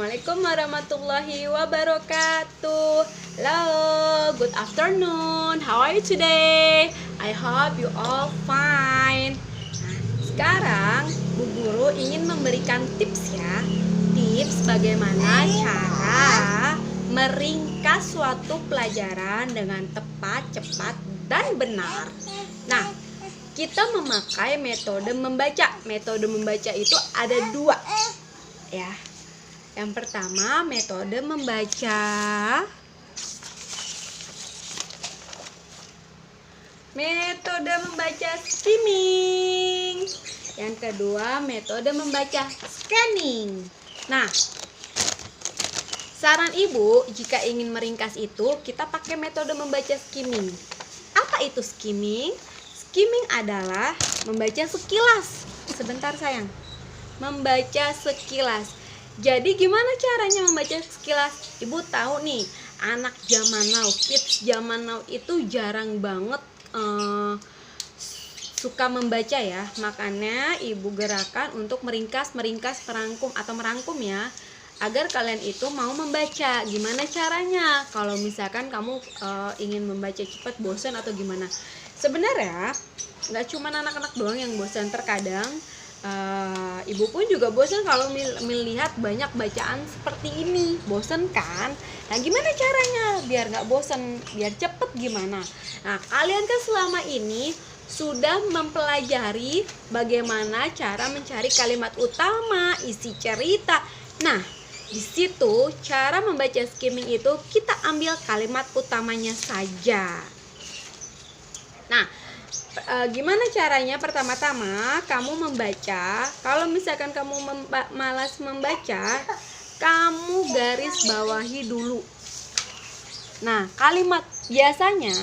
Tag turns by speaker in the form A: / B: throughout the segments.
A: Assalamualaikum warahmatullahi wabarakatuh. Hello, good afternoon. How are you today? I hope you all fine. Nah, sekarang Bu Guru ingin memberikan tips ya. Tips bagaimana cara meringkas suatu pelajaran dengan tepat, cepat, dan benar. Nah, kita memakai metode membaca. Metode membaca itu ada dua ya. Yang pertama metode membaca skimming. Yang kedua metode membaca scanning. Nah, saran ibu jika ingin meringkas itu kita pakai metode membaca skimming. Apa itu skimming? Skimming adalah membaca sekilas. Sebentar sayang. Membaca sekilas. Jadi gimana caranya membaca sekilas? Ibu tahu nih, anak zaman now, kids zaman now itu jarang banget suka membaca ya. Makanya ibu gerakan untuk merangkum ya, agar kalian itu mau membaca. Gimana caranya? Kalau misalkan kamu ingin membaca cepat, bosan atau gimana? Sebenarnya nggak cuma anak-anak doang yang bosan. Terkadang ibu pun juga bosan kalau melihat banyak bacaan seperti ini. Bosan kan? Nah, gimana caranya biar nggak bosan, biar cepet gimana? Nah, kalian kan selama ini sudah mempelajari bagaimana cara mencari kalimat utama, isi cerita. Nah, di situ cara membaca skimming itu kita ambil kalimat utamanya saja. Nah, gimana caranya? Pertama-tama kamu membaca. Kalau misalkan kamu malas membaca, kamu garis bawahi dulu. Nah, kalimat biasanya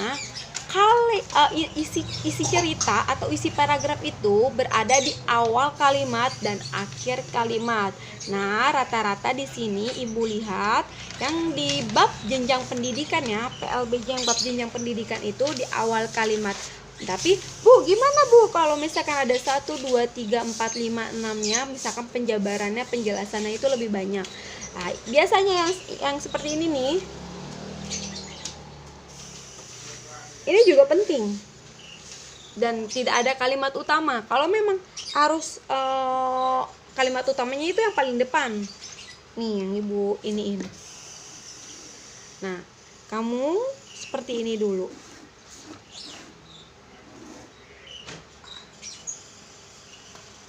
A: isi cerita atau isi paragraf itu berada di awal kalimat dan akhir kalimat. Nah, rata-rata di sini ibu lihat yang di bab jenjang pendidikan ya, PLBJ yang bab jenjang pendidikan itu di awal kalimat. Tapi Bu, gimana Bu kalau misalkan ada 1, 2, 3, 4, 5, 6-nya, misalkan penjabarannya, penjelasannya itu lebih banyak. Nah, biasanya yang seperti ini nih, ini juga penting dan tidak ada kalimat utama. Kalau memang harus kalimat utamanya itu yang paling depan nih, yang ibu iniin. Nah, kamu seperti ini dulu.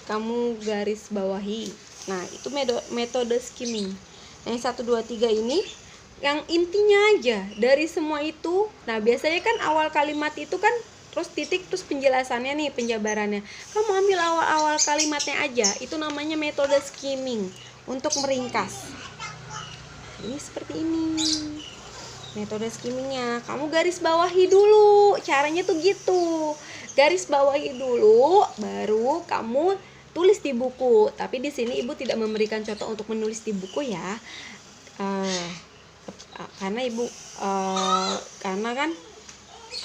A: Kamu garis bawahi. Nah, itu metode skimming. Yang 1, 2, 3 ini yang intinya aja dari semua itu. Nah, biasanya kan awal kalimat itu kan terus titik, terus penjelasannya nih, penjabarannya. Kamu ambil awal-awal kalimatnya aja. Itu namanya metode skimming untuk meringkas. Ini seperti ini metode skimmingnya. Kamu garis bawahi dulu. Caranya tuh gitu. Garis bawahi dulu, baru kamu tulis di buku. Tapi di sini ibu tidak memberikan contoh untuk menulis di buku ya, karena kan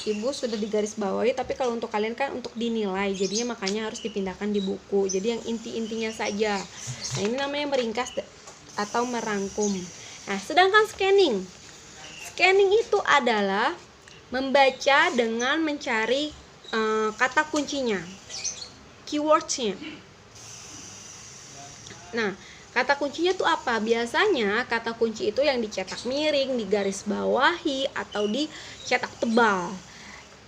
A: ibu sudah digaris bawahi. Tapi kalau untuk kalian kan untuk dinilai, jadinya makanya harus dipindahkan di buku. Jadi yang inti-intinya saja. Nah, ini namanya meringkas atau merangkum. Nah, sedangkan scanning itu adalah membaca dengan mencari kata kuncinya, keywordsnya. Nah, kata kuncinya tuh apa? Biasanya kata kunci itu yang dicetak miring, digaris bawahi, atau dicetak tebal.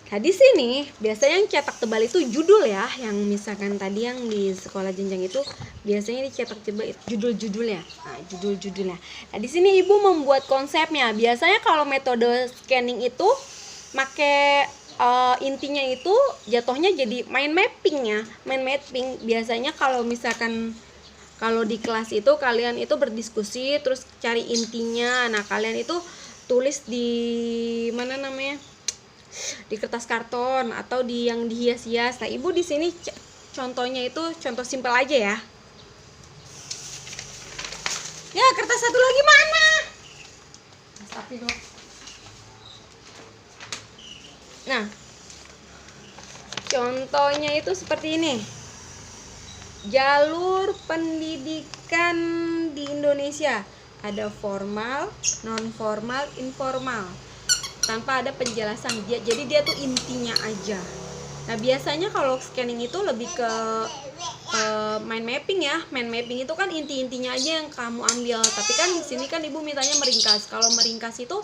A: Nah, di sini biasanya yang cetak tebal itu judul ya, yang misalkan tadi yang di sekolah jenjang itu biasanya dicetak tebal judul-judulnya. Nah, judul-judulnya. Nah, di sini ibu membuat konsepnya. Biasanya kalau metode scanning itu make intinya itu jatuhnya jadi mind mapping. Biasanya kalau misalkan kalau di kelas itu kalian itu berdiskusi terus cari intinya. Nah, kalian itu tulis di mana namanya? Di kertas karton atau di yang dihias-hias. Nah, ibu di sini contohnya itu contoh simpel aja ya. Ya, kertas satu lagi mana? Tapi dong. Nah, contohnya itu seperti ini. Jalur pendidikan di Indonesia. ada formal, non formal, informal, tanpa ada penjelasan dia. Jadi dia tuh intinya aja. Nah biasanya kalau scanning itu lebih ke mind mapping ya. Mind mapping itu kan inti-intinya aja yang kamu ambil. Tapi kan di sini kan ibu mintanya meringkas. Kalau meringkas itu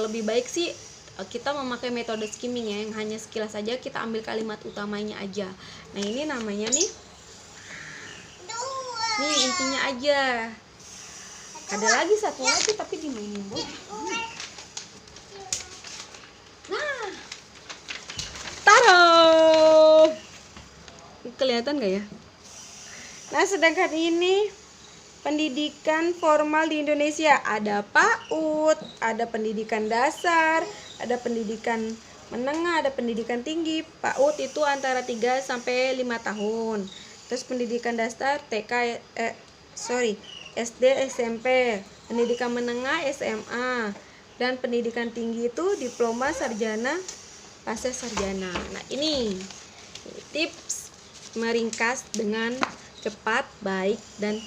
A: lebih baik sih kita memakai metode skimming ya, yang hanya sekilas saja kita ambil kalimat utamanya aja. Nah ini namanya nih intinya aja. Ada lagi satu lagi tapi dimainin Bu. Nah, taruh. Kelihatan gak ya? Nah sedangkan ini pendidikan formal di Indonesia ada PAUD, ada pendidikan dasar, ada pendidikan menengah, ada pendidikan tinggi. PAUD itu antara 3 sampai 5 tahun. Terus pendidikan dasar SD, SMP, pendidikan menengah SMA, dan pendidikan tinggi itu diploma, sarjana, pasca sarjana. Nah, ini tips meringkas dengan cepat, tepat, baik dan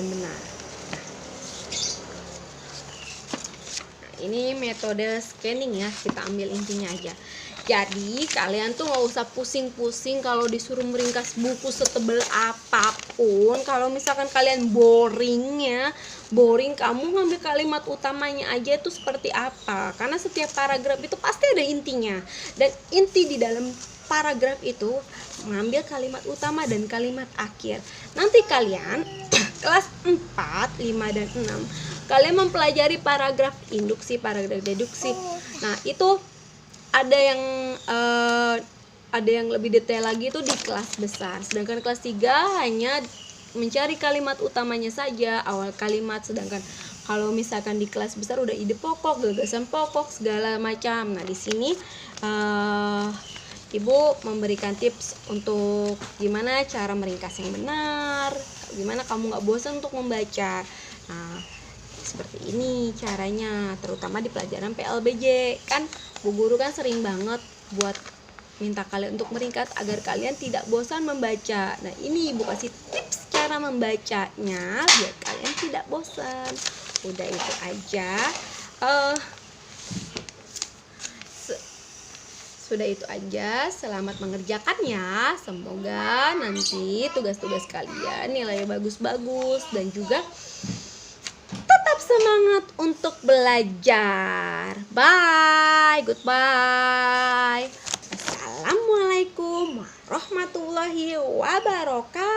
A: benar. Nah, ini metode scanning ya, kita ambil intinya aja. Jadi kalian tuh nggak usah pusing-pusing kalau disuruh meringkas buku setebal apapun. Kalau misalkan kalian boring, kamu ngambil kalimat utamanya aja itu seperti apa. Karena setiap paragraf itu pasti ada intinya. Dan inti di dalam paragraf itu mengambil kalimat utama dan kalimat akhir. Nanti kalian kelas 4, 5, dan 6 kalian mempelajari paragraf induksi, paragraf deduksi. Nah itu ada yang lebih detail lagi itu di kelas besar. Sedangkan kelas 3 hanya mencari kalimat utamanya saja, awal kalimat. Sedangkan kalau misalkan di kelas besar udah ide pokok, gagasan pokok, segala macam. Nah di sini Ibu memberikan tips untuk gimana cara meringkas yang benar, gimana kamu nggak bosan untuk membaca. Nah seperti ini caranya, terutama di pelajaran PLBJ. Kan Bu Guru kan sering banget buat minta kalian untuk meringkas agar kalian tidak bosan membaca. Nah ini Ibu kasih tips cara membacanya biar kalian tidak bosan. Udah itu aja. Sudah itu aja, selamat mengerjakannya. Semoga nanti tugas-tugas kalian nilainya bagus-bagus dan juga tetap semangat untuk belajar. Bye, goodbye. Assalamualaikum warahmatullahi wabarakatuh.